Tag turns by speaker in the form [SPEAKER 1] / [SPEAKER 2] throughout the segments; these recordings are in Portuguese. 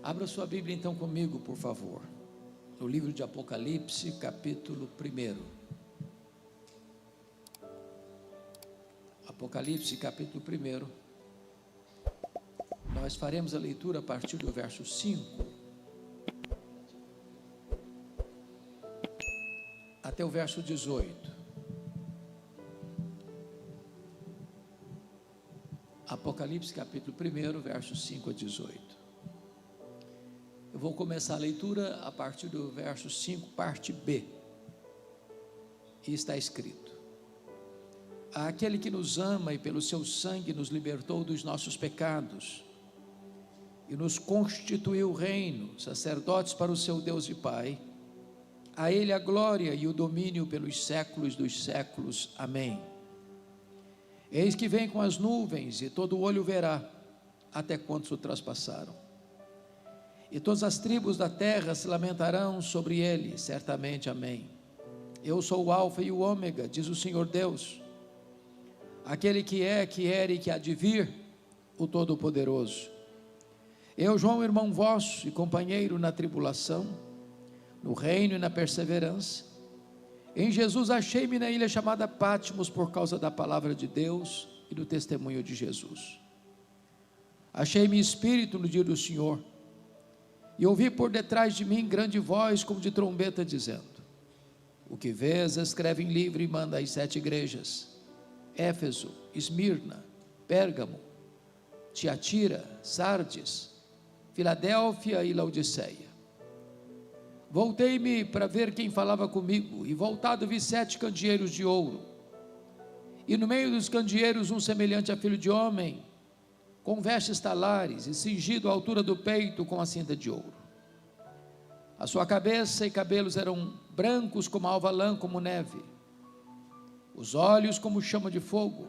[SPEAKER 1] Abra sua Bíblia então comigo, por favor, no livro de Apocalipse, capítulo 1. Apocalipse, capítulo 1. Nós faremos a leitura a partir do verso 5 até o verso 18. Apocalipse, capítulo 1, versos 5 a 18. Eu vou começar a leitura a partir do verso 5, parte B. E está escrito: Aquele que nos ama e pelo seu sangue nos libertou dos nossos pecados e nos constituiu reino, sacerdotes para o seu Deus e Pai, a Ele a glória e o domínio pelos séculos dos séculos. Amém. Eis que vem com as nuvens, e todo olho verá, até quantos o traspassaram. E todas as tribos da terra se lamentarão sobre ele, certamente. Amém. Eu sou o Alfa e o Ômega, diz o Senhor Deus, aquele que é, que era e que há de vir, o Todo-Poderoso. Eu, João, irmão vosso e companheiro na tribulação, no reino e na perseverança, em Jesus achei-me na ilha chamada Patmos por causa da palavra de Deus e do testemunho de Jesus. Achei-me espírito no dia do Senhor, e ouvi por detrás de mim grande voz como de trombeta dizendo: o que vês, escreve em livro e manda às 7 igrejas: Éfeso, Esmirna, Pérgamo, Tiatira, Sardes, Filadélfia e Laodiceia. Voltei-me para ver quem falava comigo, e voltado vi 7 candeeiros de ouro, e no meio dos candeeiros um semelhante a filho de homem, com vestes talares e cingido à altura do peito com a cinta de ouro. A sua cabeça e cabelos eram brancos como alva lã, como neve, os olhos como chama de fogo,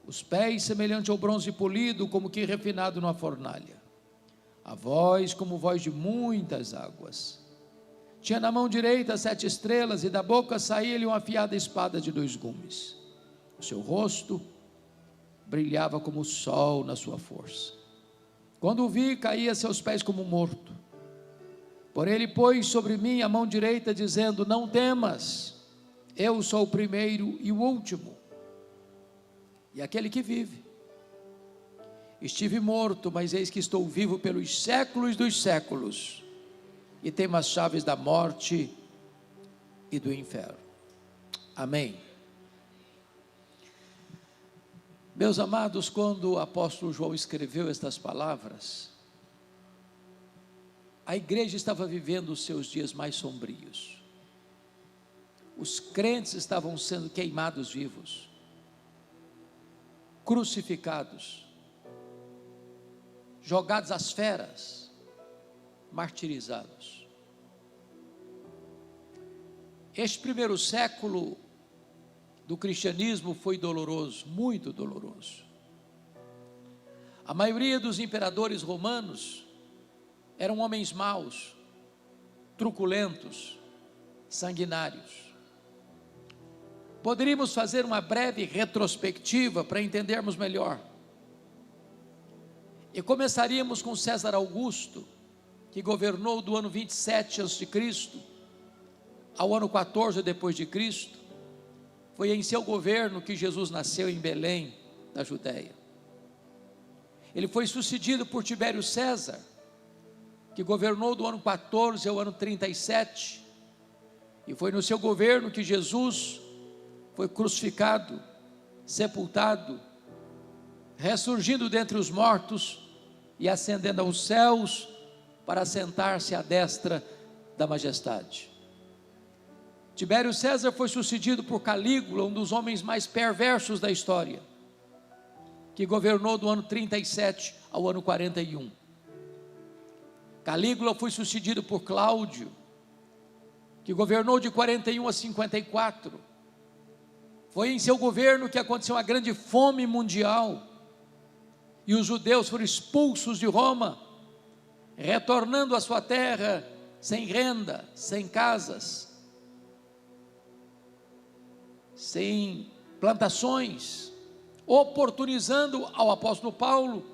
[SPEAKER 1] os pés semelhante ao bronze polido, como que refinado numa fornalha, a voz como voz de muitas águas. Tinha na mão direita 7 estrelas, e da boca saía-lhe uma afiada espada de 2 gumes. O seu rosto brilhava como o sol na sua força. Quando o vi, caí a seus pés como morto. Porém ele pôs sobre mim a mão direita, dizendo: não temas, eu sou o primeiro e o último, e aquele que vive. Estive morto, mas eis que estou vivo pelos séculos dos séculos, e tenho as chaves da morte e do inferno. Amém. Meus amados, quando o apóstolo João escreveu estas palavras, a igreja estava vivendo os seus dias mais sombrios. Os crentes estavam sendo queimados vivos, crucificados, jogados às feras, martirizados. Este primeiro século do cristianismo foi doloroso, muito doloroso. A maioria dos imperadores romanos eram homens maus, truculentos, sanguinários. Poderíamos fazer uma breve retrospectiva para entendermos melhor. E começaríamos com César Augusto, que governou do ano 27 a.C. ao ano 14 depois de Cristo. Foi em seu governo que Jesus nasceu em Belém, na Judéia. Ele foi sucedido por Tibério César, que governou do ano 14 ao ano 37, e foi no seu governo que Jesus foi crucificado, sepultado, ressurgindo dentre os mortos e ascendendo aos céus para assentar-se à destra da majestade. Tibério César foi sucedido por Calígula, um dos homens mais perversos da história, que governou do ano 37 ao ano 41. Calígula foi sucedido por Cláudio, que governou de 41 a 54. Foi em seu governo que aconteceu uma grande fome mundial, e os judeus foram expulsos de Roma, retornando à sua terra sem renda, sem casas, sem plantações, oportunizando ao apóstolo Paulo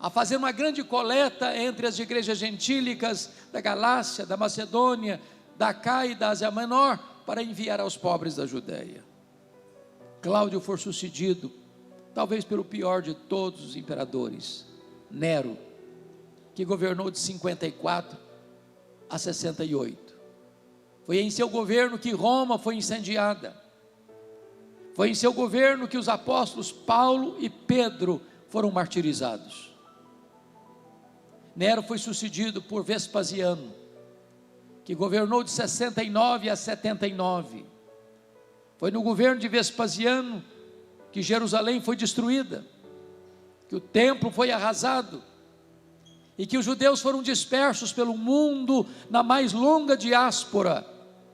[SPEAKER 1] a fazer uma grande coleta entre as igrejas gentílicas da Galácia, da Macedônia, da Acaia e da Ásia Menor, para enviar aos pobres da Judéia. Cláudio foi sucedido, talvez pelo pior de todos os imperadores, Nero, que governou de 54 a 68. Foi em seu governo que Roma foi incendiada. Foi em seu governo que os apóstolos Paulo e Pedro foram martirizados. Nero foi sucedido por Vespasiano, que governou de 69 a 79. Foi no governo de Vespasiano que Jerusalém foi destruída, que o templo foi arrasado, e que os judeus foram dispersos pelo mundo na mais longa diáspora,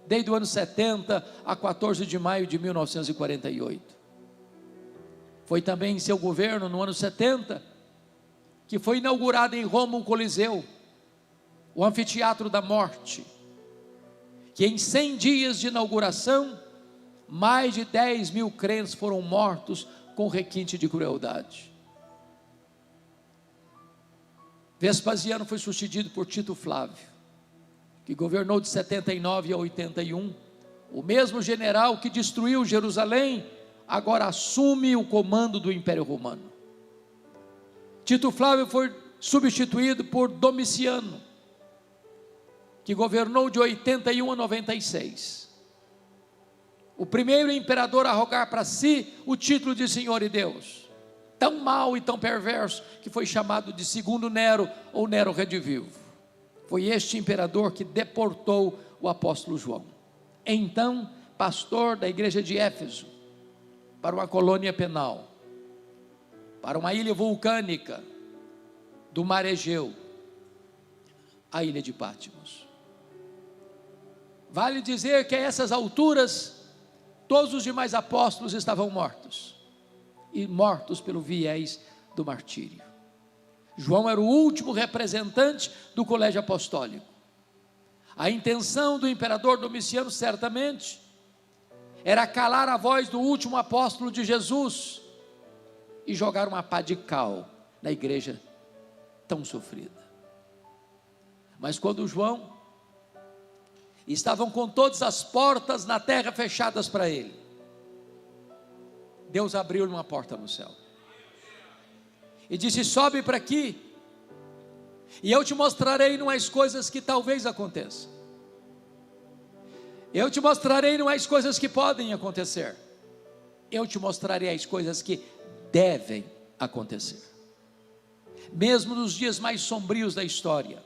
[SPEAKER 1] desde o ano 70 a 14 de maio de 1948. Foi também em seu governo, no ano 70, que foi inaugurado em Roma um Coliseu, o Anfiteatro da Morte, que em 100 dias de inauguração, mais de 10 mil crentes foram mortos com requinte de crueldade. Vespasiano foi sucedido por Tito Flávio, que governou de 79 a 81, o mesmo general que destruiu Jerusalém, agora assume o comando do Império Romano. Tito Flávio foi substituído por Domiciano, que governou de 81 a 96. O primeiro imperador a arrogar para si o título de Senhor e Deus, tão mau e tão perverso, que foi chamado de segundo Nero, ou Nero redivivo. Foi este imperador que deportou o apóstolo João, então pastor da igreja de Éfeso, para uma colônia penal, para uma ilha vulcânica do mar Egeu, a ilha de Patmos. Vale dizer que a essas alturas, todos os demais apóstolos estavam mortos, e mortos pelo viés do martírio. João era o último representante do colégio apostólico. A intenção do imperador Domiciano, certamente, era calar a voz do último apóstolo de Jesus, e jogar uma pá de cal na igreja tão sofrida. Mas quando João, estavam com todas as portas na terra fechadas para ele, Deus abriu uma porta no céu, e disse: sobe para aqui, e eu te mostrarei umas coisas que talvez aconteçam. Eu te mostrarei umas coisas que podem acontecer. Eu te mostrarei as coisas que devem acontecer. Mesmo nos dias mais sombrios da história,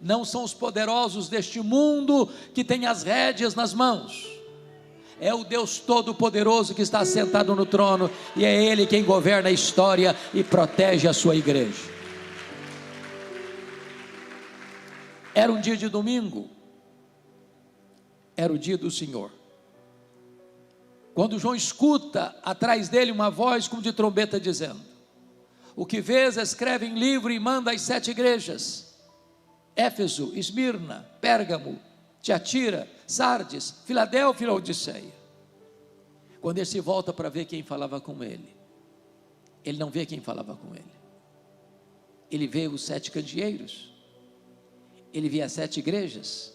[SPEAKER 1] não são os poderosos deste mundo que têm as rédeas nas mãos. É o Deus Todo-Poderoso que está assentado no trono, e é Ele quem governa a história e protege a sua igreja. Era um dia de domingo, era o dia do Senhor, quando João escuta atrás dele uma voz como de trombeta dizendo: o que vês, escreve em livro e manda às 7 igrejas: Éfeso, Esmirna, Pérgamo, Tiatira, Sardes, Filadélfia e Laodiceia. Quando ele se volta para ver quem falava com ele, ele não vê quem falava com ele. Ele vê os 7 candeeiros, ele vê as 7 igrejas,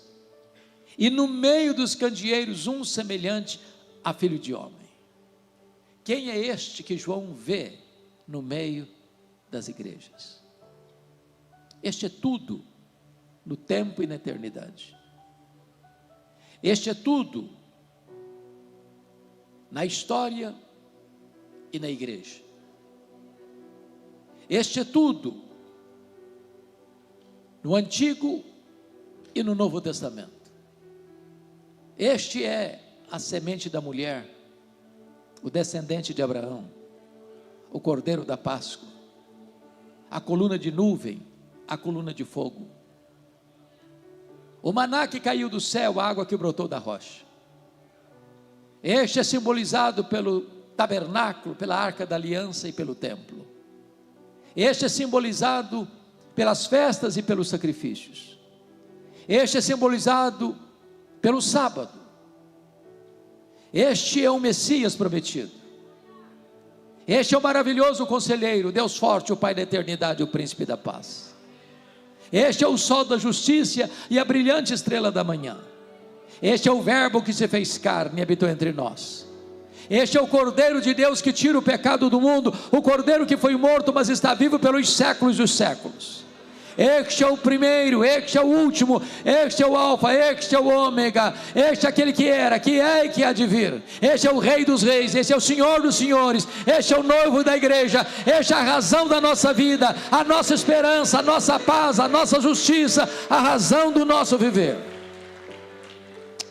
[SPEAKER 1] e no meio dos candeeiros um semelhante a filho de homem. Quem é este que João vê no meio das igrejas? Este é tudo no tempo e na eternidade. Este é tudo na história e na igreja. Este é tudo no Antigo e no Novo Testamento. Este é a semente da mulher, o descendente de Abraão, o cordeiro da Páscoa, a coluna de nuvem, a coluna de fogo, o maná que caiu do céu, a água que brotou da rocha. Este é simbolizado pelo tabernáculo, pela arca da aliança e pelo templo. Este é simbolizado pelas festas e pelos sacrifícios. Este é simbolizado pelo sábado. Este é o Messias prometido. Este é o maravilhoso conselheiro, Deus forte, o Pai da eternidade, o príncipe da paz. Este é o sol da justiça e a brilhante estrela da manhã. Este é o verbo que se fez carne e habitou entre nós. Este é o Cordeiro de Deus que tira o pecado do mundo, o Cordeiro que foi morto, mas está vivo pelos séculos dos séculos. Este é o primeiro, este é o último, este é o alfa, este é o ômega, este é aquele que era, que é e que há de vir. Este é o Rei dos reis, este é o Senhor dos senhores, este é o noivo da igreja, este é a razão da nossa vida, a nossa esperança, a nossa paz, a nossa justiça, a razão do nosso viver.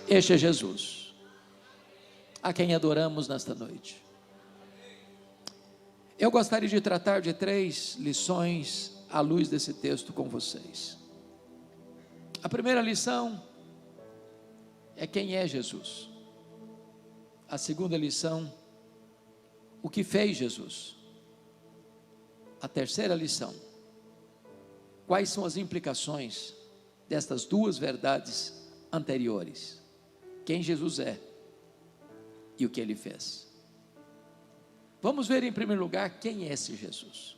[SPEAKER 1] Este é Jesus, a quem adoramos nesta noite. Eu gostaria de tratar de 3 lições à luz desse texto com vocês. A primeira lição é quem é Jesus. A segunda lição, o que fez Jesus. A terceira lição, quais são as implicações destas 2 verdades anteriores: quem Jesus é e o que ele fez. Vamos ver em primeiro lugar quem é esse Jesus.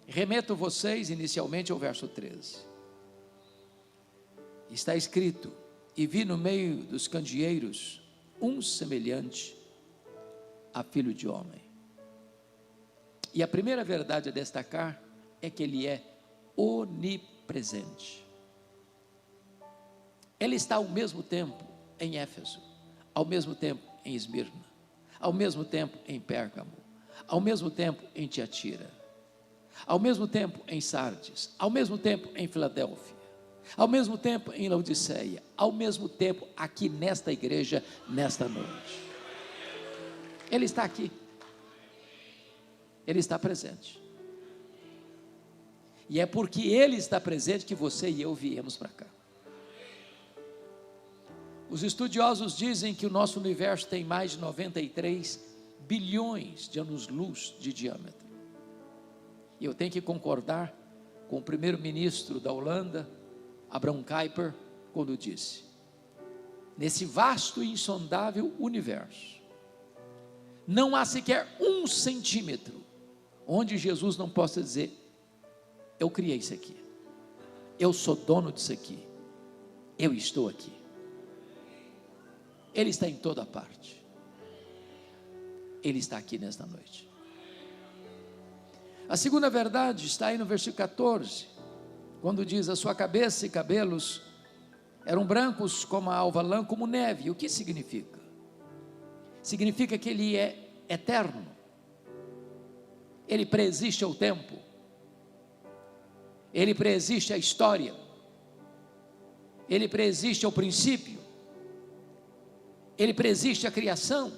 [SPEAKER 1] Remeto vocês inicialmente ao verso 13. Está escrito: e vi no meio dos candeeiros um semelhante a filho de homem. E a primeira verdade a destacar é que ele é onipresente. Ele está ao mesmo tempo em Éfeso, ao mesmo tempo em Esmirna, ao mesmo tempo em Pérgamo, ao mesmo tempo em Tiatira, ao mesmo tempo em Sardes, ao mesmo tempo em Filadélfia, ao mesmo tempo em Laodiceia, ao mesmo tempo aqui nesta igreja, nesta noite. Ele está aqui, ele está presente, e é porque ele está presente que você e eu viemos para cá. Os estudiosos dizem que o nosso universo tem mais de 93 bilhões de anos-luz de diâmetro. E eu tenho que concordar com o primeiro-ministro da Holanda, Abraham Kuyper, quando disse: nesse vasto e insondável universo, não há sequer 1 centímetro onde Jesus não possa dizer: eu criei isso aqui, eu sou dono disso aqui, eu estou aqui. Ele está em toda parte. Ele está aqui nesta noite. A segunda verdade está aí no versículo 14, quando diz: a sua cabeça e cabelos eram brancos como a alva lã, como neve. O que significa? Significa que ele é eterno, ele preexiste ao tempo, ele preexiste à história, ele preexiste ao princípio, ele preexiste à criação,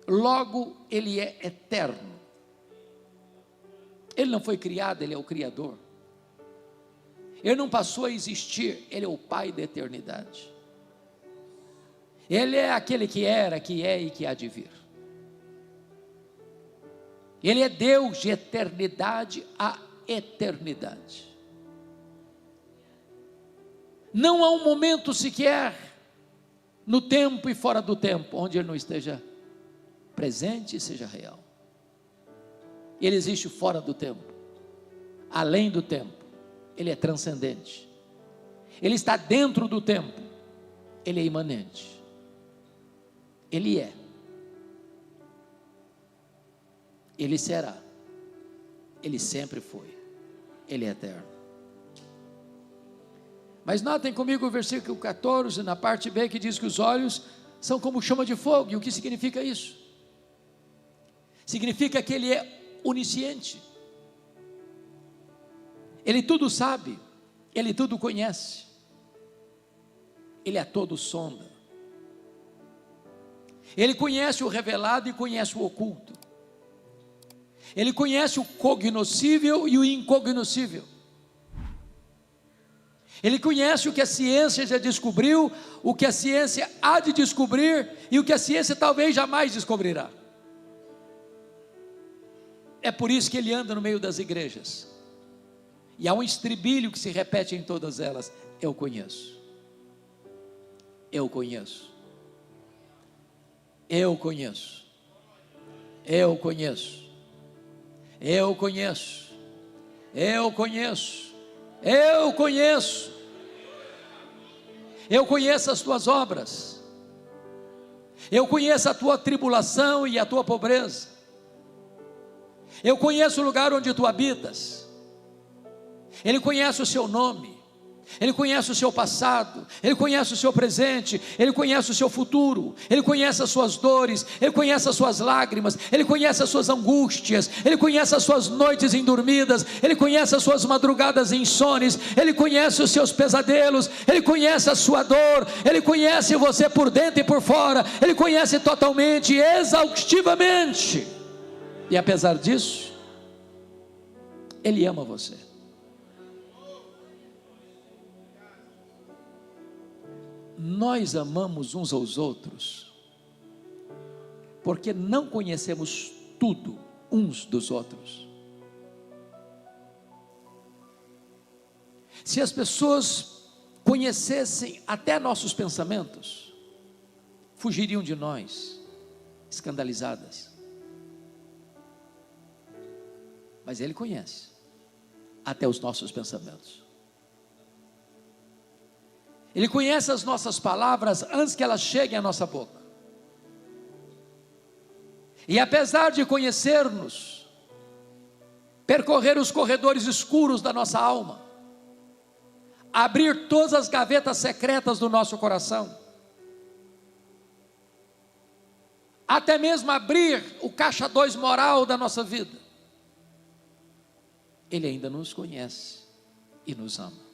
[SPEAKER 1] logo ele é eterno. Ele não foi criado, ele é o Criador. Ele não passou a existir, ele é o Pai da eternidade. Ele é aquele que era, que é e que há de vir. Ele é Deus de eternidade a eternidade. Não há um momento sequer, no tempo e fora do tempo, onde ele não esteja presente e seja real. Ele existe fora do tempo, além do tempo, ele é transcendente. Ele está dentro do tempo, ele é imanente. Ele é, ele será, ele sempre foi, ele é eterno. Mas notem comigo o versículo 14, na parte B, que diz que os olhos são como chama de fogo. E o que significa isso? Significa que ele é onisciente, ele tudo sabe, ele tudo conhece, ele a todo sonda, ele conhece o revelado e conhece o oculto, ele conhece o cognoscível e o incognoscível, ele conhece o que a ciência já descobriu, o que a ciência há de descobrir e o que a ciência talvez jamais descobrirá. É por isso que ele anda no meio das igrejas, e há um estribilho que se repete em todas elas: eu conheço, eu conheço, eu conheço, Eu conheço, eu conheço, eu conheço, eu conheço, eu conheço as tuas obras, eu conheço a tua tribulação e a tua pobreza, eu conheço o lugar onde tu habitas. Ele conhece o seu nome, Ele conhece o seu passado, Ele conhece o seu presente, Ele conhece o seu futuro, Ele conhece as suas dores, Ele conhece as suas lágrimas, Ele conhece as suas angústias, Ele conhece as suas noites indormidas, Ele conhece as suas madrugadas insones, Ele conhece os seus pesadelos, Ele conhece a sua dor, Ele conhece você por dentro e por fora, Ele conhece totalmente, exaustivamente, e apesar disso, Ele ama você. Nós amamos uns aos outros, porque não conhecemos tudo uns dos outros. Se as pessoas conhecessem até nossos pensamentos, fugiriam de nós, escandalizadas. Mas Ele conhece até os nossos pensamentos. Ele conhece as nossas palavras antes que elas cheguem à nossa boca. E apesar de conhecer-nos, percorrer os corredores escuros da nossa alma, abrir todas as gavetas secretas do nosso coração, até mesmo abrir o caixa 2 moral da nossa vida, Ele ainda nos conhece e nos ama.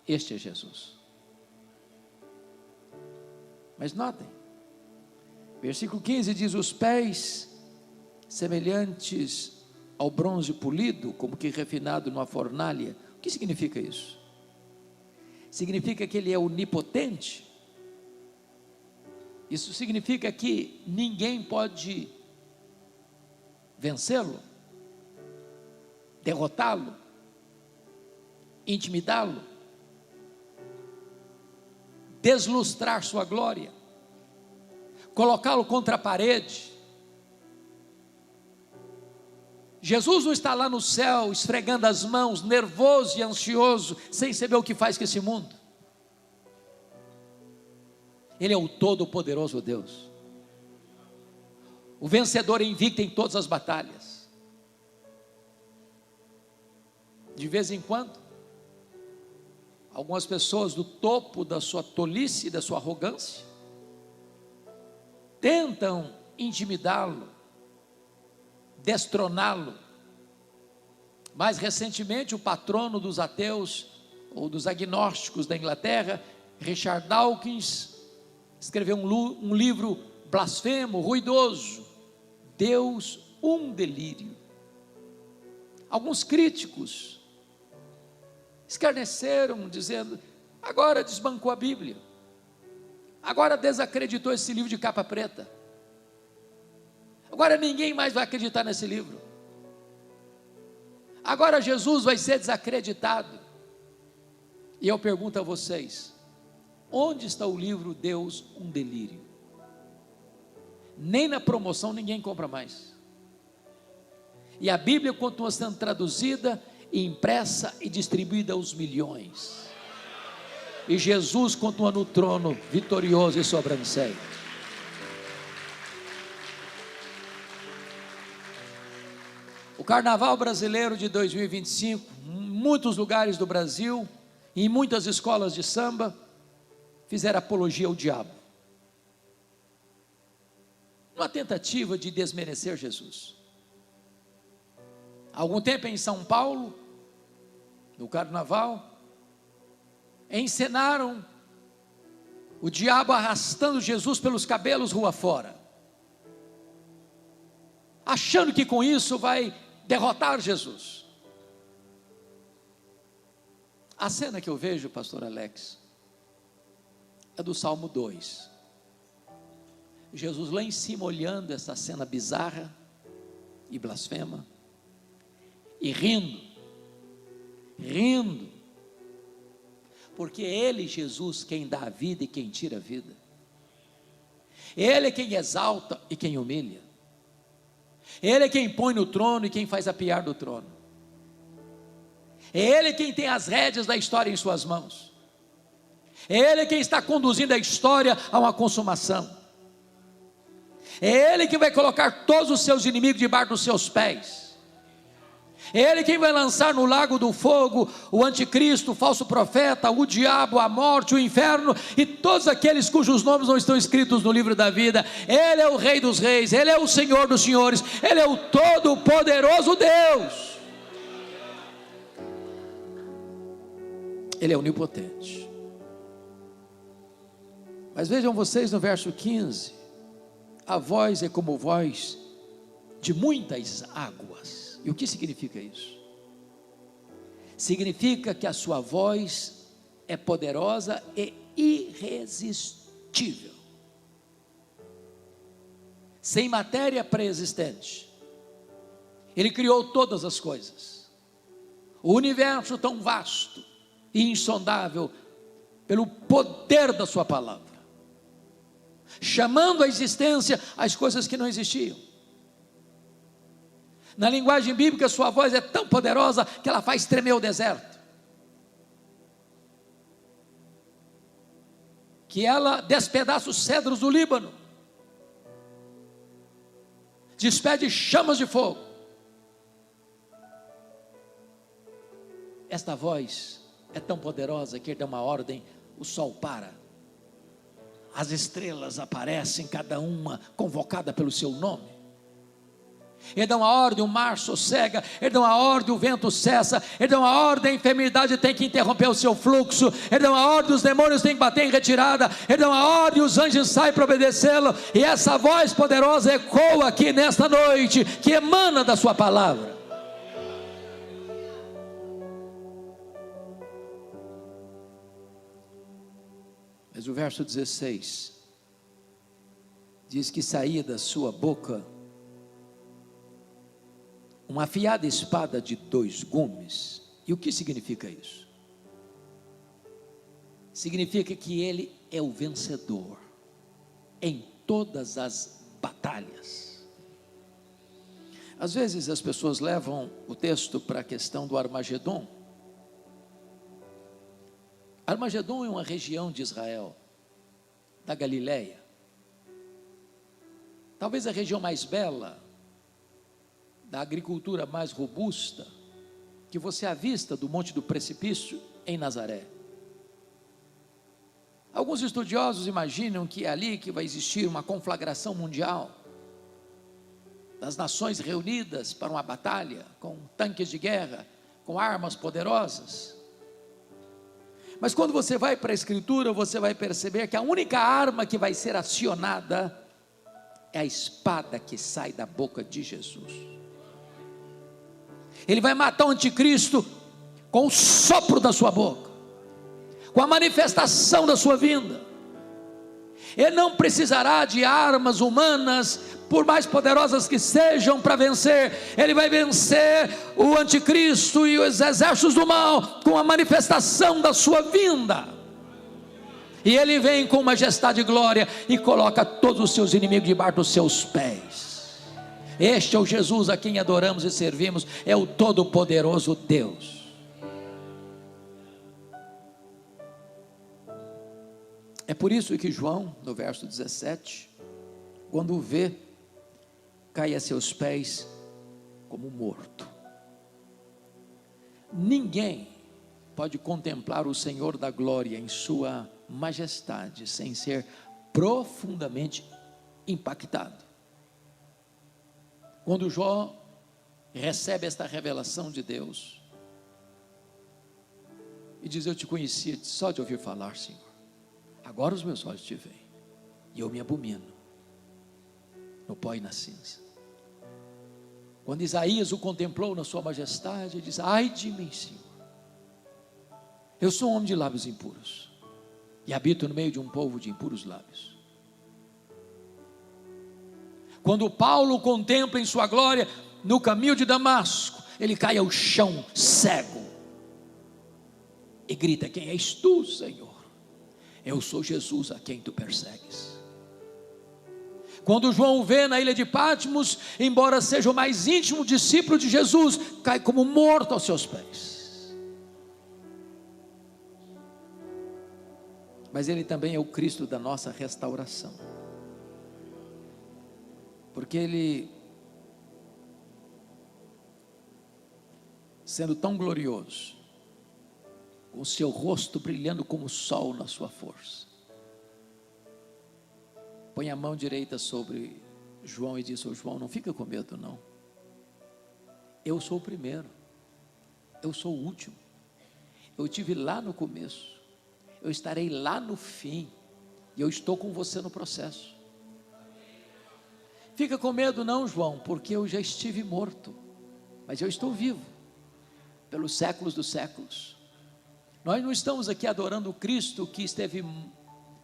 [SPEAKER 1] Este é Jesus. Mas notem, versículo 15 diz: os pés semelhantes ao bronze polido, como que refinado numa fornalha. O que significa isso? Significa que Ele é onipotente. Isso significa que ninguém pode vencê-lo, derrotá-lo, intimidá-lo, deslustrar sua glória, colocá-lo contra a parede. Jesus não está lá no céu esfregando as mãos, nervoso e ansioso, sem saber o que faz com esse mundo. Ele é o todo-poderoso Deus, o vencedor invicto em todas as batalhas. De vez em quando, algumas pessoas do topo da sua tolice e da sua arrogância tentam intimidá-lo, destroná-lo. Mais recentemente, o patrono dos ateus ou dos agnósticos da Inglaterra, Richard Dawkins, escreveu um livro blasfemo, ruidoso, Deus, um delírio. Alguns críticos escarneceram, dizendo: agora desbancou a Bíblia, agora desacreditou esse livro de capa preta, agora ninguém mais vai acreditar nesse livro, agora Jesus vai ser desacreditado. E eu pergunto a vocês: onde está o livro Deus, um delírio? Nem na promoção ninguém compra mais, e a Bíblia continua sendo traduzida, impressa e distribuída aos milhões, e Jesus continua no trono, vitorioso e sobranceiro. O carnaval brasileiro de 2025, em muitos lugares do Brasil, em muitas escolas de samba, fizeram apologia ao diabo, uma tentativa de desmerecer Jesus. Há algum tempo em São Paulo, no carnaval, encenaram o diabo arrastando Jesus pelos cabelos rua fora, achando que com isso vai derrotar Jesus. A cena que eu vejo, pastor Alex, é do Salmo 2. Jesus lá em cima olhando essa cena bizarra e blasfema, e rindo, porque é Ele, Jesus, quem dá a vida e quem tira a vida. Ele é quem exalta e quem humilha. Ele é quem põe no trono e quem faz apiar do trono. É Ele quem tem as rédeas da história em suas mãos. É Ele quem está conduzindo a história a uma consumação. É Ele que vai colocar todos os seus inimigos debaixo dos seus pés. É Ele quem vai lançar no lago do fogo o anticristo, o falso profeta, o diabo, a morte, o inferno e todos aqueles cujos nomes não estão escritos no livro da vida. Ele é o Rei dos reis, Ele é o Senhor dos senhores, Ele é o todo-poderoso Deus. Ele é onipotente. Mas vejam vocês no verso 15, a voz é como voz de muitas águas. E o que significa isso? Significa que a sua voz é poderosa e irresistível. Sem matéria pré-existente, Ele criou todas as coisas. O universo tão vasto e insondável pelo poder da sua palavra, chamando à existência as coisas que não existiam. Na linguagem bíblica, sua voz é tão poderosa que ela faz tremer o deserto, que ela despedaça os cedros do Líbano, despede chamas de fogo. Esta voz é tão poderosa que Ele dá uma ordem, o sol para, as estrelas aparecem, cada uma convocada pelo seu nome. Ele dá uma ordem, o mar sossega. Ele dá uma ordem, o vento cessa. Ele dá uma ordem, a enfermidade tem que interromper o seu fluxo. Ele dá uma ordem, os demônios têm que bater em retirada. Ele dá uma ordem, os anjos saem para obedecê-lo. E essa voz poderosa ecoa aqui nesta noite, que emana da sua palavra. Mas o verso 16 diz que saía da sua boca uma afiada espada de 2 gumes. E o que significa isso? Significa que Ele é o vencedor em todas as batalhas. Às vezes as pessoas levam o texto para a questão do Armagedon. Armagedon é uma região de Israel, da Galileia, talvez a região mais bela, da agricultura mais robusta, que você avista do Monte do Precipício em Nazaré. Alguns estudiosos imaginam que é ali que vai existir uma conflagração mundial, das nações reunidas para uma batalha, com tanques de guerra, com armas poderosas. Mas quando você vai para a Escritura, você vai perceber que a única arma que vai ser acionada é a espada que sai da boca de Jesus. Ele vai matar o anticristo com o sopro da sua boca, com a manifestação da sua vinda. Ele não precisará de armas humanas, por mais poderosas que sejam, para vencer. Ele vai vencer o anticristo e os exércitos do mal com a manifestação da sua vinda. E Ele vem com majestade e glória e coloca todos os seus inimigos debaixo dos seus pés. Este é o Jesus a quem adoramos e servimos, é o todo-poderoso Deus. É por isso que João, no verso 17, quando o vê, cai a seus pés como morto. Ninguém pode contemplar o Senhor da glória em sua majestade sem ser profundamente impactado. Quando Jó recebe esta revelação de Deus e diz: eu te conhecia só de ouvir falar, Senhor, agora os meus olhos te veem e eu me abomino no pó e na cinza. Quando Isaías o contemplou na sua majestade, ele diz: ai de mim, Senhor, eu sou um homem de lábios impuros e habito no meio de um povo de impuros lábios. Quando Paulo contempla em sua glória no caminho de Damasco, ele cai ao chão cego e grita: quem és tu, Senhor? Eu sou Jesus a quem tu persegues. Quando João o vê na ilha de Patmos, embora seja o mais íntimo discípulo de Jesus, cai como morto aos seus pés. Mas ele também é o Cristo da nossa restauração, porque ele, sendo tão glorioso, com o seu rosto brilhando como o sol na sua força, põe a mão direita sobre João e diz: ô João, não fica com medo não, eu sou o primeiro, eu sou o último, eu estive lá no começo, eu estarei lá no fim, e eu estou com você no processo. Fica com medo não, João, porque eu já estive morto, mas eu estou vivo, pelos séculos dos séculos. Nós não estamos aqui adorando o Cristo que esteve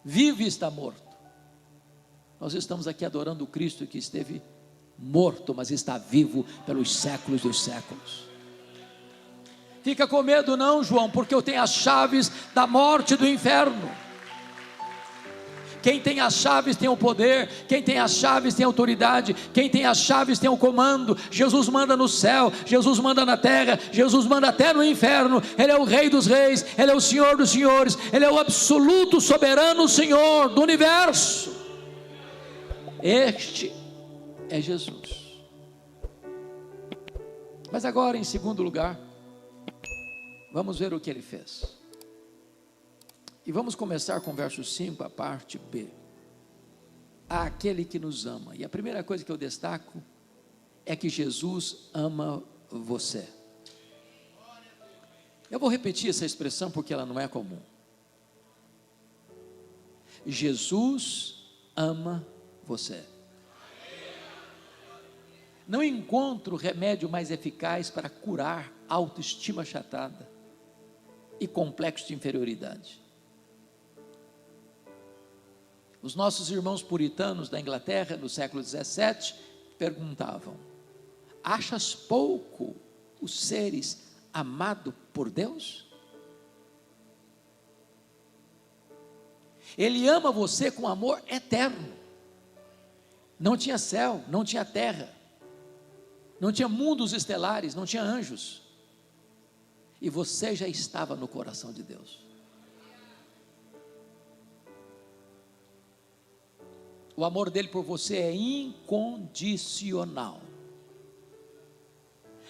[SPEAKER 1] vivo e está morto. Nós estamos aqui adorando o Cristo que esteve morto, mas está vivo pelos séculos dos séculos. Fica com medo não, João, porque eu tenho as chaves da morte e do inferno. Quem tem as chaves tem o poder, quem tem as chaves tem a autoridade, quem tem as chaves tem o comando. Jesus manda no céu, Jesus manda na terra, Jesus manda até no inferno. Ele é o Rei dos reis, Ele é o Senhor dos senhores, Ele é o absoluto soberano Senhor do universo. Este é Jesus. Mas agora, em segundo lugar, vamos ver o que Ele fez. E vamos começar com o verso 5, a parte B. Aquele que nos ama. E a primeira coisa que eu destaco é que Jesus ama você. Eu vou repetir essa expressão porque ela não é comum. Jesus ama você. Não encontro remédio mais eficaz para curar autoestima achatada e complexo de inferioridade. Os nossos irmãos puritanos da Inglaterra, no século 17, perguntavam: achas pouco os seres amados por Deus? Ele ama você com amor eterno. Não tinha céu, não tinha terra, não tinha mundos estelares, não tinha anjos, e você já estava no coração de Deus. O amor dele por você é incondicional.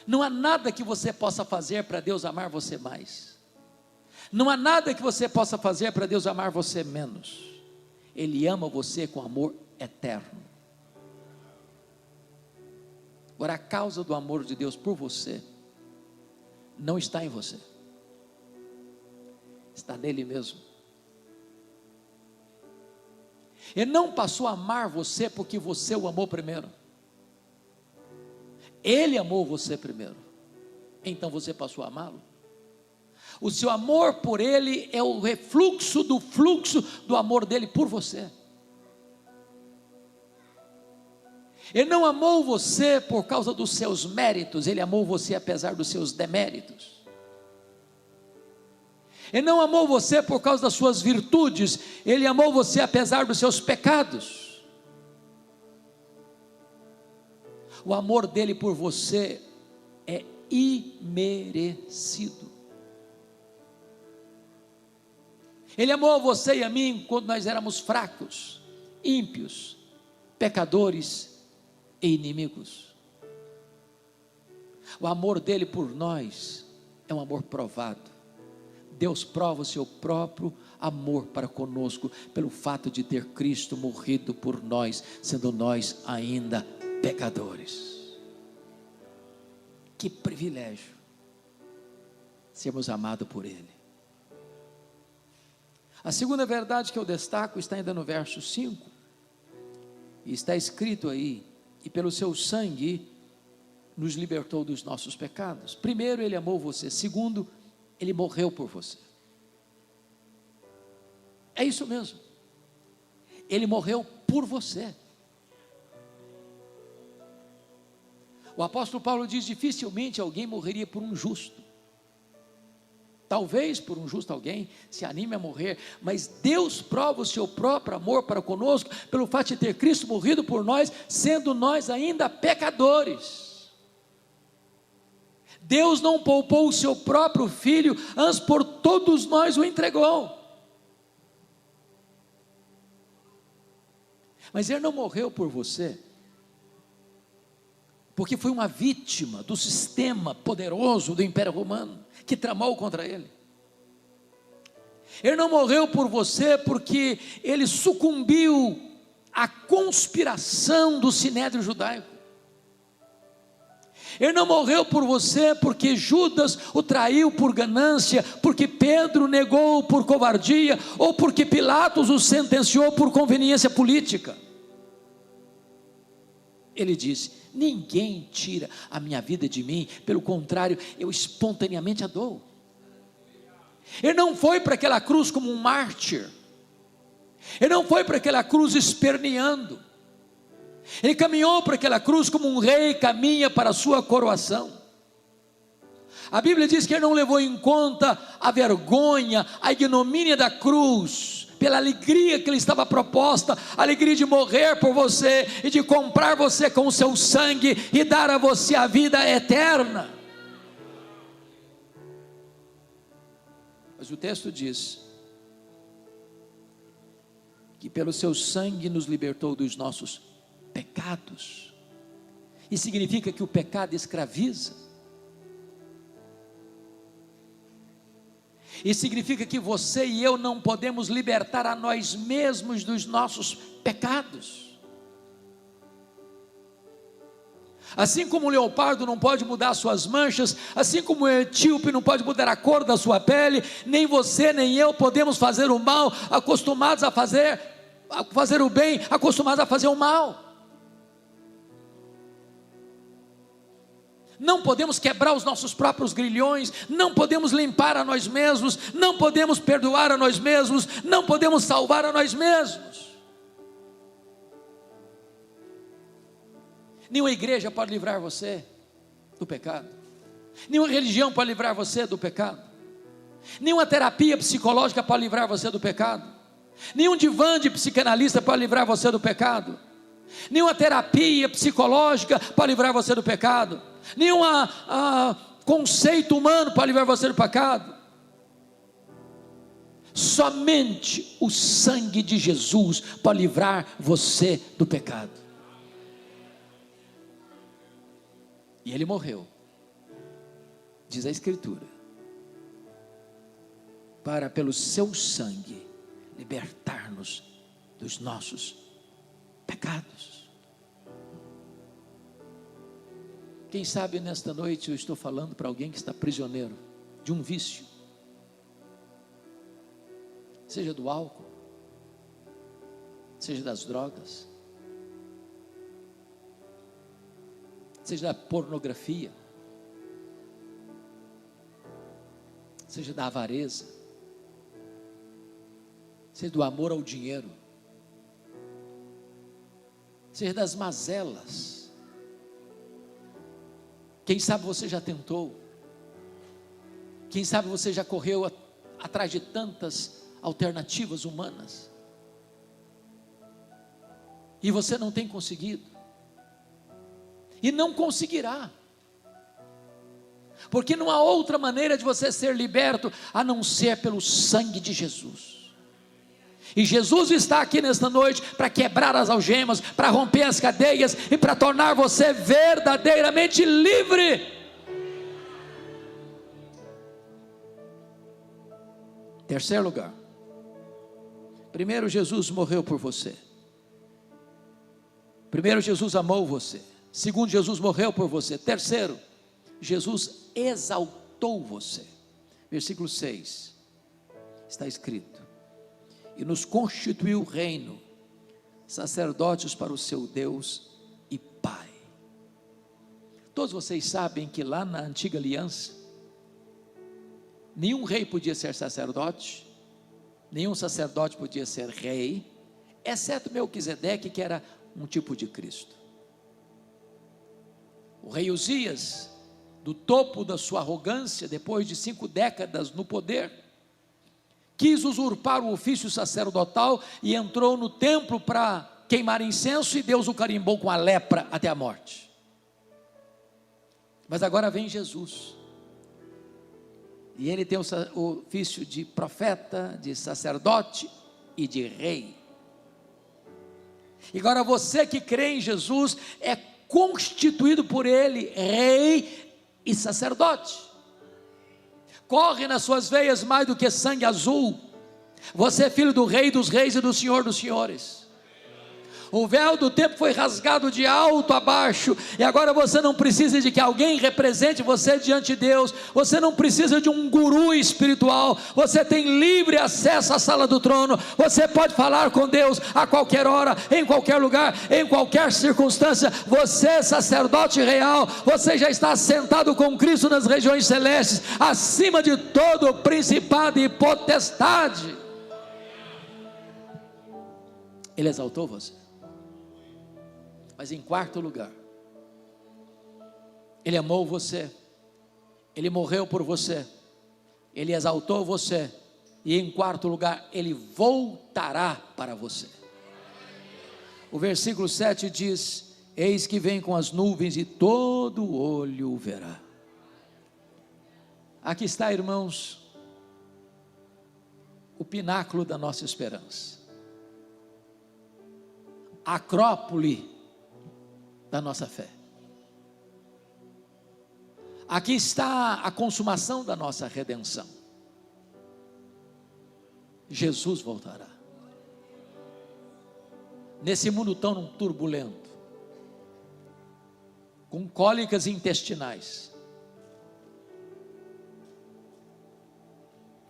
[SPEAKER 1] Não há nada que você possa fazer para Deus amar você mais. Não há nada que você possa fazer para Deus amar você menos. Ele ama você com amor eterno. Agora, a causa do amor de Deus por você não está em você, está nele mesmo. Ele não passou a amar você porque você o amou primeiro. Ele amou você primeiro, então você passou a amá-lo. O seu amor por ele é o refluxo do fluxo do amor dele por você. Ele não amou você por causa dos seus méritos, ele amou você apesar dos seus deméritos. Ele não amou você por causa das suas virtudes, ele amou você apesar dos seus pecados. O amor dele por você é imerecido. Ele amou você e a mim quando nós éramos fracos, ímpios, pecadores e inimigos. O amor dele por nós é um amor provado. Deus prova o seu próprio amor para conosco, pelo fato de ter Cristo morrido por nós, sendo nós ainda pecadores. Que privilégio, sermos amados por Ele. A segunda verdade que eu destaco está ainda no verso 5, e está escrito aí: e pelo seu sangue, nos libertou dos nossos pecados. Primeiro, Ele amou você. Segundo, Ele morreu por você. É isso mesmo. Ele morreu por você. O apóstolo Paulo diz: dificilmente alguém morreria por um justo. Talvez por um justo alguém se anime a morrer, mas Deus prova o seu próprio amor para conosco, pelo fato de ter Cristo morrido por nós, sendo nós ainda pecadores. Deus não poupou o seu próprio Filho, antes por todos nós o entregou. Mas Ele não morreu por você, porque foi uma vítima do sistema poderoso do Império Romano, que tramou contra Ele. Ele não morreu por você porque Ele sucumbiu à conspiração do Sinédrio judaico. Ele não morreu por você porque Judas o traiu por ganância, porque Pedro negou por covardia, ou porque Pilatos o sentenciou por conveniência política. Ele disse: ninguém tira a minha vida de mim, pelo contrário, eu espontaneamente a dou. Ele não foi para aquela cruz como um mártir, ele não foi para aquela cruz esperneando, ele caminhou para aquela cruz como um rei caminha para a sua coroação. A Bíblia diz que ele não levou em conta a vergonha, a ignomínia da cruz, pela alegria que lhe estava proposta, a alegria de morrer por você, e de comprar você com o seu sangue, e dar a você a vida eterna. Mas o texto diz, que pelo seu sangue nos libertou dos nossos pecados, e significa que o pecado escraviza, e significa que você e eu não podemos libertar a nós mesmos dos nossos pecados. Assim como o leopardo não pode mudar suas manchas, assim como o etíope não pode mudar a cor da sua pele, nem você nem eu podemos fazer o mal, acostumados a fazer o bem, acostumados a fazer o mal. Não podemos quebrar os nossos próprios grilhões, não podemos limpar a nós mesmos, não podemos perdoar a nós mesmos, não podemos salvar a nós mesmos. Nenhuma igreja pode livrar você do pecado, nenhuma religião pode livrar você do pecado, nenhuma terapia psicológica pode livrar você do pecado, nenhum divã de psicanalista pode livrar você do pecado, nenhuma terapia psicológica pode livrar você do pecado, nenhum conceito humano pode livrar você do pecado. Somente o sangue de Jesus pode livrar você do pecado. E Ele morreu, diz a Escritura, para pelo seu sangue libertar-nos dos nossos pecados. Quem sabe nesta noite eu estou falando para alguém que está prisioneiro de um vício, seja do álcool, seja das drogas, seja da pornografia, seja da avareza, seja do amor ao dinheiro, seja das mazelas. Quem sabe você já tentou, quem sabe você já correu atrás de tantas alternativas humanas, e você não tem conseguido, e não conseguirá, porque não há outra maneira de você ser liberto, a não ser pelo sangue de Jesus. E Jesus está aqui nesta noite para quebrar as algemas, para romper as cadeias e para tornar você verdadeiramente livre. Terceiro lugar, primeiro, Jesus morreu por você. Primeiro, Jesus amou você. Segundo, Jesus morreu por você. Terceiro, Jesus exaltou você. Versículo 6, está escrito: e nos constituiu reino, sacerdotes para o seu Deus e Pai. Todos vocês sabem que lá na antiga aliança, nenhum rei podia ser sacerdote, nenhum sacerdote podia ser rei, exceto Melquisedeque, que era um tipo de Cristo. O rei Uzias, do topo da sua arrogância, depois de 5 décadas no poder, quis usurpar o ofício sacerdotal e entrou no templo para queimar incenso, e Deus o carimbou com a lepra até a morte. Mas agora vem Jesus, e ele tem o ofício de profeta, de sacerdote e de rei. E agora você que crê em Jesus é constituído por ele rei e sacerdote. Corre nas suas veias mais do que sangue azul. Você é filho do Rei dos Reis e do Senhor dos Senhores. O véu do templo foi rasgado de alto a baixo, e agora você não precisa de que alguém represente você diante de Deus. Você não precisa de um guru espiritual. Você tem livre acesso à sala do trono. Você pode falar com Deus a qualquer hora, em qualquer lugar, em qualquer circunstância. Você é sacerdote real. Você já está sentado com Cristo nas regiões celestes, acima de todo principado e potestade. Ele exaltou você. Mas em quarto lugar, ele amou você, ele morreu por você, ele exaltou você, e em quarto lugar, ele voltará para você. O versículo 7 diz: eis que vem com as nuvens e todo olho o verá. Aqui está, irmãos, o pináculo da nossa esperança, a acrópole da nossa fé. Aqui está a consumação da nossa redenção. Jesus voltará. Nesse mundo tão turbulento, com cólicas intestinais,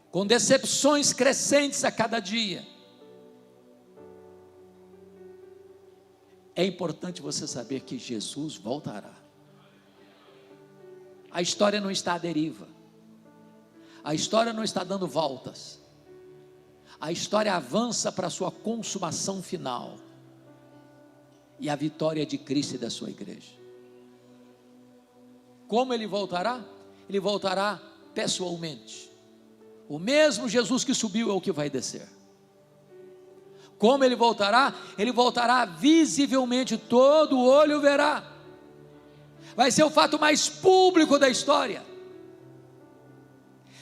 [SPEAKER 1] com decepções crescentes a cada dia, é importante você saber que Jesus voltará. A história não está à deriva, a história não está dando voltas, a história avança para a sua consumação final, e a vitória de Cristo e da sua igreja. Como ele voltará? Ele voltará pessoalmente. O mesmo Jesus que subiu é o que vai descer. Como ele voltará? Ele voltará visivelmente, todo olho o verá. Vai ser o fato mais público da história.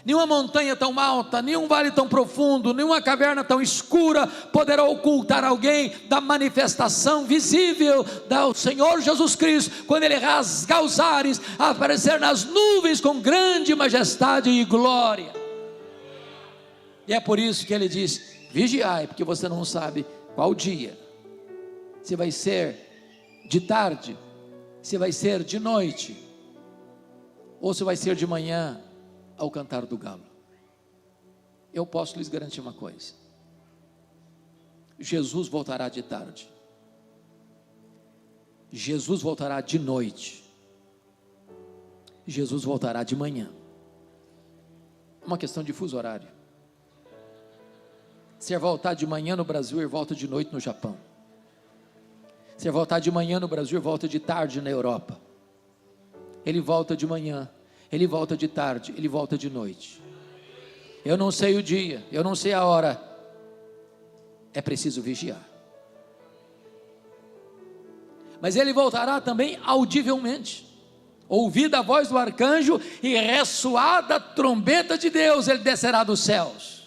[SPEAKER 1] Nenhuma montanha tão alta, nenhum vale tão profundo, nenhuma caverna tão escura poderá ocultar alguém da manifestação visível do Senhor Jesus Cristo, quando ele rasgar os ares, aparecer nas nuvens com grande majestade e glória. E é por isso que ele diz: vigiai, porque você não sabe qual dia, se vai ser de tarde, se vai ser de noite, ou se vai ser de manhã ao cantar do galo. Eu posso lhes garantir uma coisa: Jesus voltará de tarde, Jesus voltará de noite, Jesus voltará de manhã. É uma questão de fuso horário. Se ele voltar de manhã no Brasil, ele volta de noite no Japão. Se ele voltar de manhã no Brasil, ele volta de tarde na Europa. Ele volta de manhã, ele volta de tarde, ele volta de noite. Eu não sei o dia, eu não sei a hora. É preciso vigiar. Mas ele voltará também audivelmente. Ouvida a voz do arcanjo e ressoada a trombeta de Deus, ele descerá dos céus.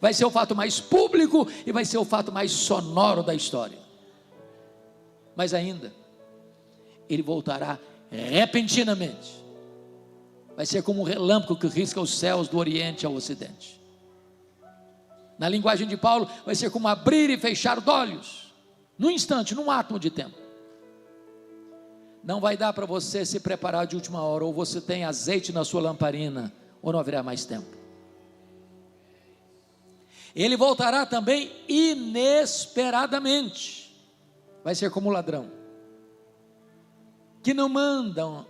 [SPEAKER 1] Vai ser o fato mais público e vai ser o fato mais sonoro da história. Mas ainda, ele voltará repentinamente. Vai ser como um relâmpago que risca os céus do oriente ao ocidente. Na linguagem de Paulo, vai ser como abrir e fechar de olhos, num instante, num átomo de tempo. Não vai dar para você se preparar de última hora, ou você tem azeite na sua lamparina, ou não haverá mais tempo. Ele voltará também inesperadamente. Vai ser como um ladrão, que não manda um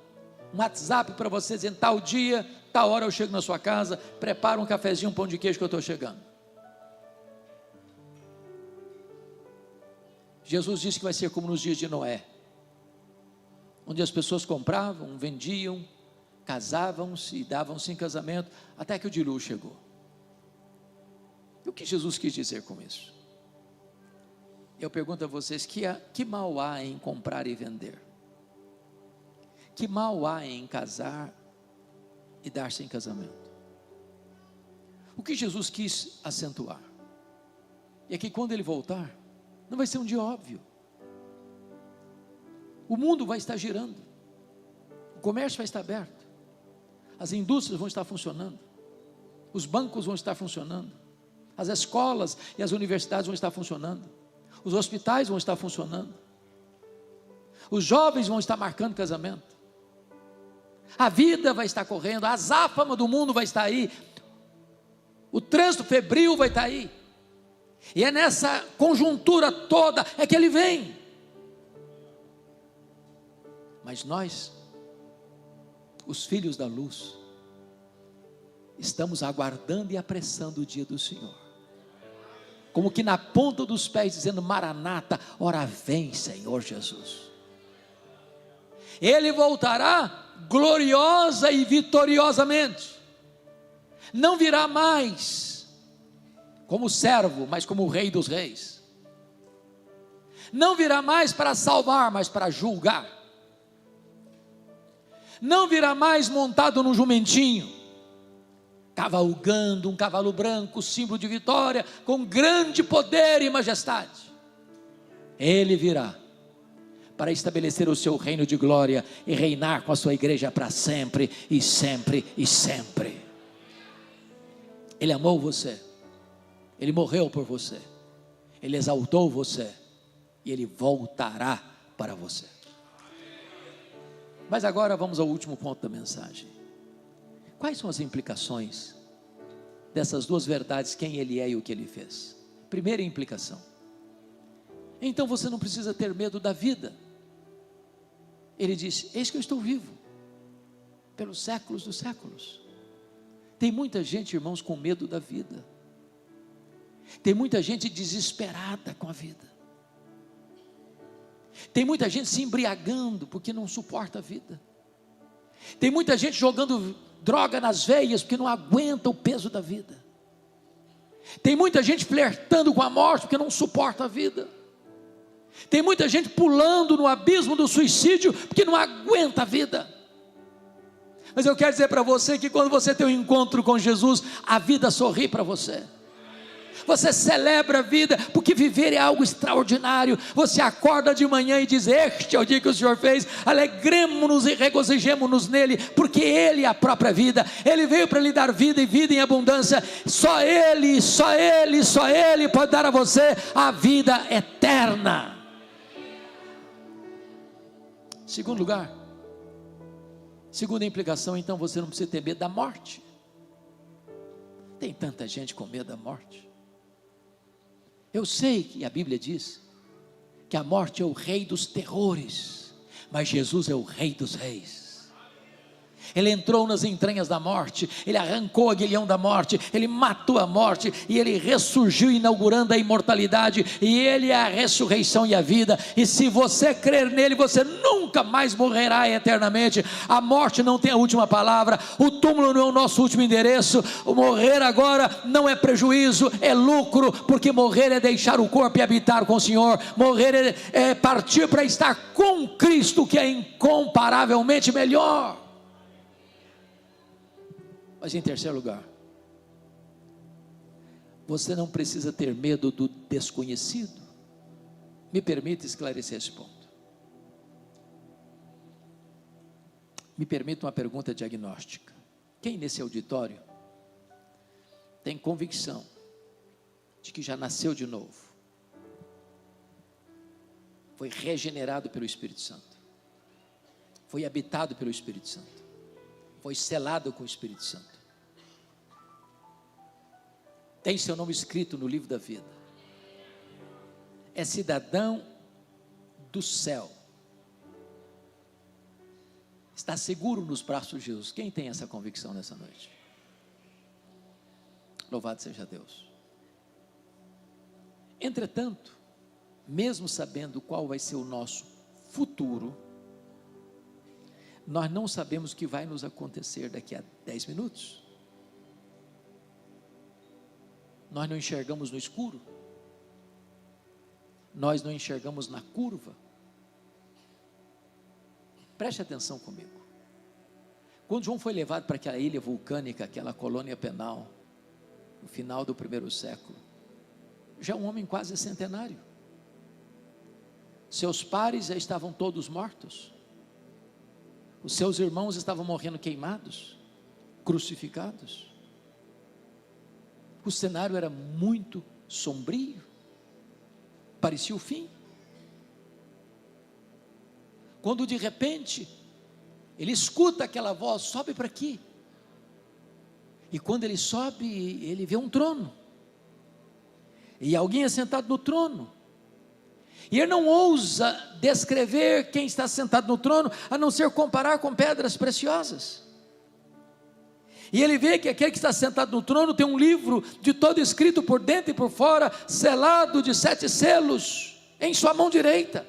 [SPEAKER 1] WhatsApp para você dizendo: tal dia, tal hora eu chego na sua casa, prepara um cafezinho, um pão de queijo que eu estou chegando. Jesus disse que vai ser como nos dias de Noé, onde as pessoas compravam, vendiam, casavam-se e davam-se em casamento, até que o dilúvio chegou. E o que Jesus quis dizer com isso? Eu pergunto a vocês, que mal há em comprar e vender? Que mal há em casar e dar-se em casamento? O que Jesus quis acentuar é que quando Ele voltar, não vai ser um dia óbvio. O mundo vai estar girando, o comércio vai estar aberto, as indústrias vão estar funcionando, os bancos vão estar funcionando, as escolas e as universidades vão estar funcionando, os hospitais vão estar funcionando, os jovens vão estar marcando casamento, a vida vai estar correndo, a azáfama do mundo vai estar aí, o trânsito febril vai estar aí, e é nessa conjuntura toda é que Ele vem. Mas nós, os filhos da luz, estamos aguardando e apressando o dia do Senhor, como que na ponta dos pés, dizendo: Maranata, ora vem, Senhor Jesus. Ele voltará gloriosa e vitoriosamente, não virá mais como servo, mas como o Rei dos Reis, não virá mais para salvar, mas para julgar, não virá mais montado num jumentinho, cavalgando um cavalo branco, símbolo de vitória, com grande poder e majestade. Ele virá para estabelecer o seu reino de glória e reinar com a sua igreja para sempre e sempre e sempre. Ele amou você, Ele morreu por você, Ele exaltou você e Ele voltará para você. Mas agora vamos ao último ponto da mensagem. Quais são as implicações dessas duas verdades, quem Ele é e o que Ele fez? Primeira implicação: então você não precisa ter medo da vida. Ele disse: eis que eu estou vivo pelos séculos dos séculos. Tem muita gente, irmãos, com medo da vida, tem muita gente desesperada com a vida, tem muita gente se embriagando porque não suporta a vida, tem muita gente jogando droga nas veias porque não aguenta o peso da vida, tem muita gente flertando com a morte porque não suporta a vida, tem muita gente pulando no abismo do suicídio porque não aguenta a vida. Mas eu quero dizer para você que quando você tem um encontro com Jesus, a vida sorri para você. Você celebra a vida, porque viver é algo extraordinário. Você acorda de manhã e diz: este é o dia que o Senhor fez, alegremo-nos e regozijemo-nos nele, porque Ele é a própria vida. Ele veio para lhe dar vida e vida em abundância. Só Ele, só Ele, só Ele pode dar a você a vida eterna. Segundo lugar, segunda implicação, então você não precisa ter medo da morte. Tem tanta gente com medo da morte. Eu sei que a Bíblia diz que a morte é o rei dos terrores, mas Jesus é o Rei dos reis. Ele entrou nas entranhas da morte, Ele arrancou o aguilhão da morte, Ele matou a morte, e Ele ressurgiu, inaugurando a imortalidade, e Ele é a ressurreição e a vida, e se você crer nele, você nunca mais morrerá eternamente. A morte não tem a última palavra, o túmulo não é o nosso último endereço, o morrer agora não é prejuízo, é lucro, porque morrer é deixar o corpo e habitar com o Senhor, morrer é partir para estar com Cristo, que é incomparavelmente melhor. Mas em terceiro lugar, você não precisa ter medo do desconhecido. Me permita esclarecer esse ponto. Me permita uma pergunta diagnóstica. Quem nesse auditório tem convicção de que já nasceu de novo, foi regenerado pelo Espírito Santo, foi habitado pelo Espírito Santo, foi selado com o Espírito Santo, tem seu nome escrito no livro da vida, é cidadão do céu, está seguro nos braços de Jesus? Quem tem essa convicção nessa noite? Louvado seja Deus. Entretanto, mesmo sabendo qual vai ser o nosso futuro, Nós não sabemos o que vai nos acontecer daqui a 10 minutos. Nós não enxergamos no escuro. Nós não enxergamos na curva. Preste atenção comigo. Quando João foi levado para aquela ilha vulcânica, aquela colônia penal, no final do primeiro século, já um homem quase centenário. Seus pares já estavam todos mortos. Os seus irmãos estavam morrendo queimados, crucificados. O cenário era muito sombrio. Parecia o fim. Quando de repente ele escuta aquela voz: sobe para aqui. E quando ele sobe, ele vê um trono, e alguém é sentado no trono, e ele não ousa descrever quem está sentado no trono, a não ser comparar com pedras preciosas. E ele vê que aquele que está sentado no trono tem um livro de todo escrito por dentro e por fora, selado de 7 selos, em sua mão direita.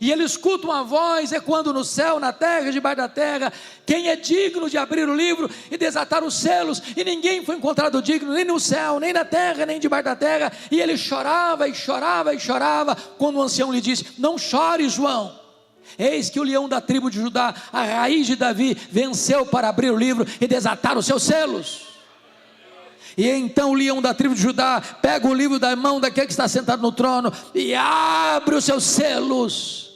[SPEAKER 1] E ele escuta uma voz ecoando no céu, na terra e debaixo da terra: quem é digno de abrir o livro e desatar os selos? E ninguém foi encontrado digno, nem no céu, nem na terra, nem debaixo da terra. E ele chorava e chorava e chorava, quando o ancião lhe disse: não chore, João, eis que o leão da tribo de Judá, a raiz de Davi, venceu para abrir o livro e desatar os seus selos. E então o leão da tribo de Judá pega o livro da mão daquele que está sentado no trono e abre os seus selos,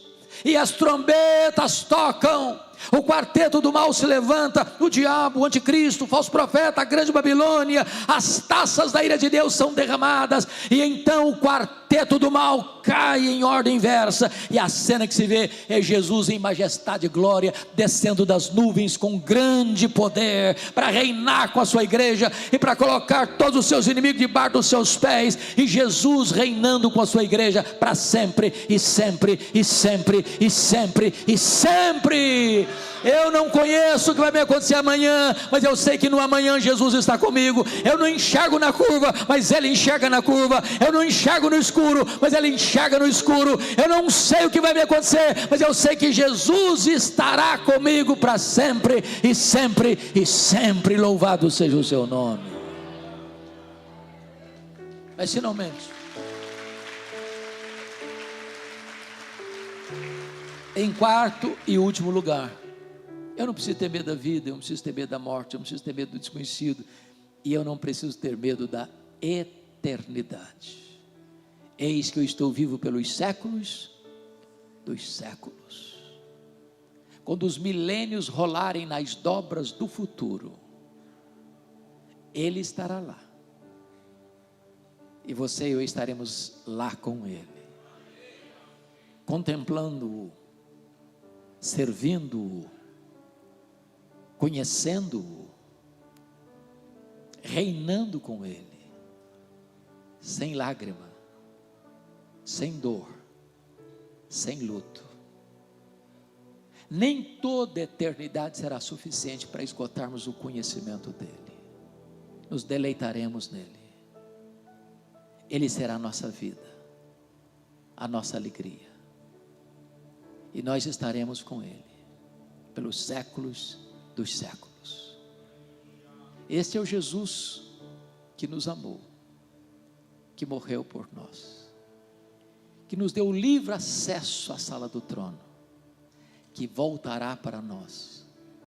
[SPEAKER 1] e as trombetas tocam, o quarteto do mal se levanta, o diabo, o anticristo, o falso profeta, a grande Babilônia, as taças da ira de Deus são derramadas, e então o quarteto do mal cai em ordem inversa, e a cena que se vê é Jesus em majestade e glória, descendo das nuvens com grande poder, para reinar com a sua igreja, e para colocar todos os seus inimigos debaixo dos seus pés, e Jesus reinando com a sua igreja, para sempre, e sempre, e sempre, e sempre, e sempre. Eu não conheço o que vai me acontecer amanhã, mas eu sei que no amanhã Jesus está comigo. Eu não enxergo na curva, mas Ele enxerga na curva. Eu não enxergo no escuro, mas Ele enxerga no escuro. Eu não sei o que vai me acontecer, mas eu sei que Jesus estará comigo para sempre, e sempre, e sempre. Louvado seja o seu nome. Mas finalmente, em quarto e último lugar, eu não preciso ter medo da vida, eu não preciso ter medo da morte, eu não preciso ter medo do desconhecido, e eu não preciso ter medo da eternidade. Eis que eu estou vivo pelos séculos dos séculos. Quando os milênios rolarem nas dobras do futuro, Ele estará lá, e você e eu estaremos lá com Ele, contemplando-o, servindo-o, conhecendo-o, reinando com Ele, sem lágrima, sem dor, sem luto. Nem toda a eternidade será suficiente para esgotarmos o conhecimento dEle. Nos deleitaremos nele. Ele será a nossa vida, a nossa alegria, e nós estaremos com Ele pelos séculos dos séculos. Este é o Jesus que nos amou, que morreu por nós, que nos deu livre acesso à sala do trono, que voltará para nós